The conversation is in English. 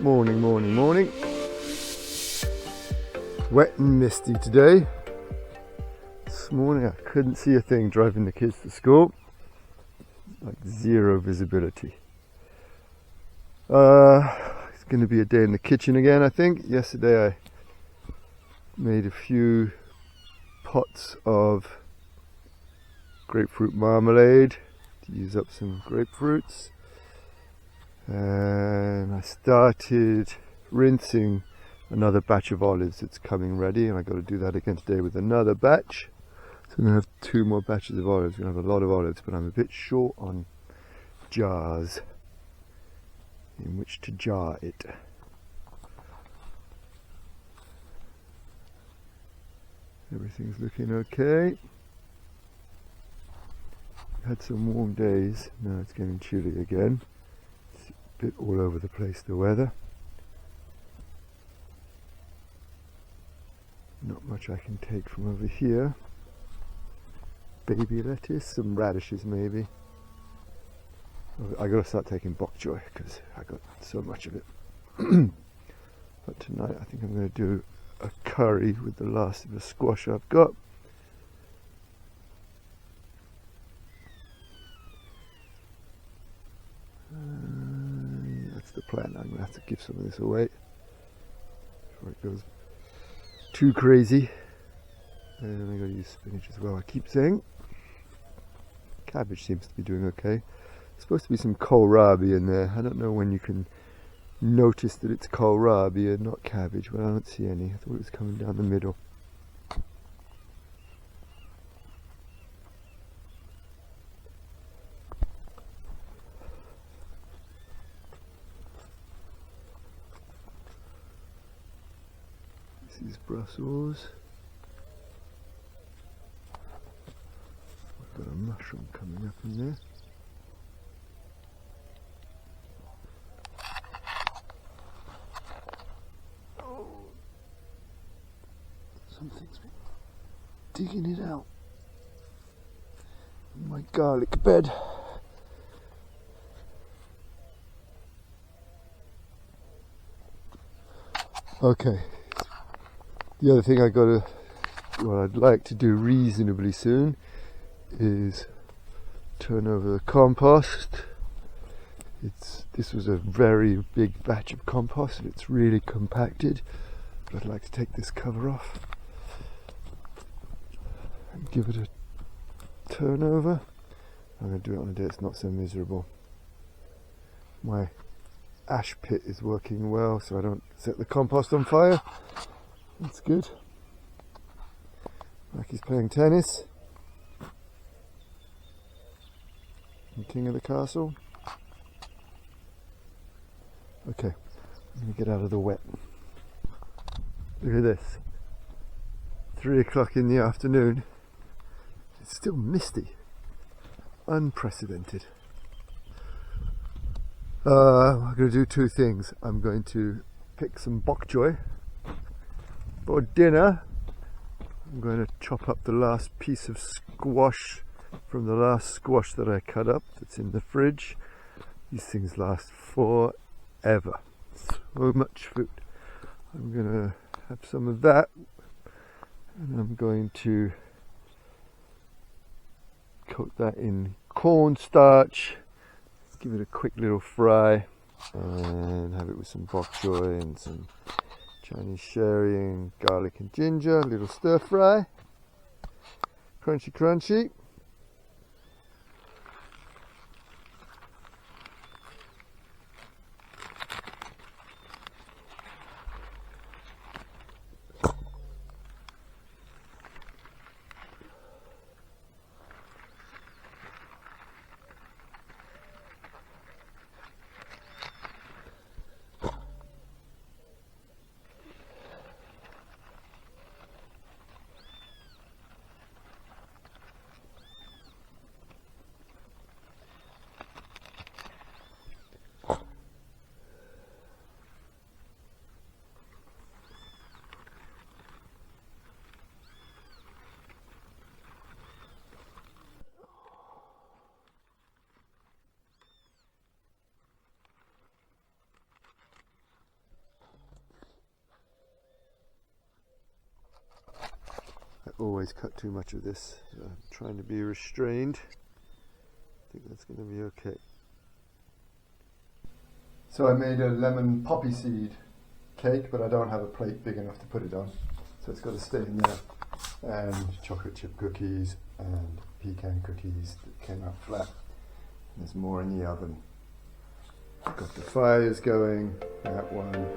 Morning, morning, morning. Wet and misty today. This morning I couldn't see a thing driving the kids to school. Like zero visibility. It's going to be a day in the kitchen again, I think. Yesterday I made a few pots of grapefruit marmalade to use up some grapefruits. And I started rinsing another batch of olives that's coming ready, and I got to do that again today with another batch. So I'm going to have 2 more batches of olives. I'm going to have a lot of olives, but I'm a bit short on jars in which to jar it. Everything's looking okay. Had some warm days, now it's getting chilly again. It's a bit all over the place, the weather. Not much I can take from over here. Baby lettuce, some radishes maybe. I gotta start taking bok choy because I got so much of it. But tonight I think I'm gonna do a curry with the last of the squash I've got. That's the plan. I'm gonna have to give some of this away before it goes too crazy. And I gotta use spinach as well. I keep saying cabbage seems to be doing okay. There's supposed to be some kohlrabi in there. I don't know when you can notice that it's kohlrabi and not cabbage, but I don't see any. I thought it was coming down the middle. This is Brussels. We've got a mushroom coming up in there. Something's been digging it out in my garlic bed. Okay, the other thing what I'd like to do reasonably soon is turn over the compost. This was a very big batch of compost and it's really compacted, but I'd like to take this cover off and give it a turnover. I'm going to do it on a day it's not so miserable. My ash pit is working well, so I don't set the compost on fire. That's good. Mackie's playing tennis. I'm king of the castle. Okay, I'm going to get out of the wet. Look at this. 3 o'clock in the afternoon. It's still misty. Unprecedented. I'm going to do 2 things. I'm going to pick some bok choy for dinner. I'm going to chop up the last piece of squash from the last squash that I cut up that's in the fridge. These things last forever. So much food. I'm going to have some of that, and I'm going to coat that in cornstarch, give it a quick little fry, and have it with some bok choy and some Chinese sherry and garlic and ginger, a little stir fry. Crunchy, crunchy. always cut too much of this. So I'm trying to be restrained. I think that's going to be okay. So I made a lemon poppy seed cake, but I don't have a plate big enough to put it on, so it's got to stay in there. And chocolate chip cookies and pecan cookies that came out flat. There's more in the oven. Got the fires going, that one.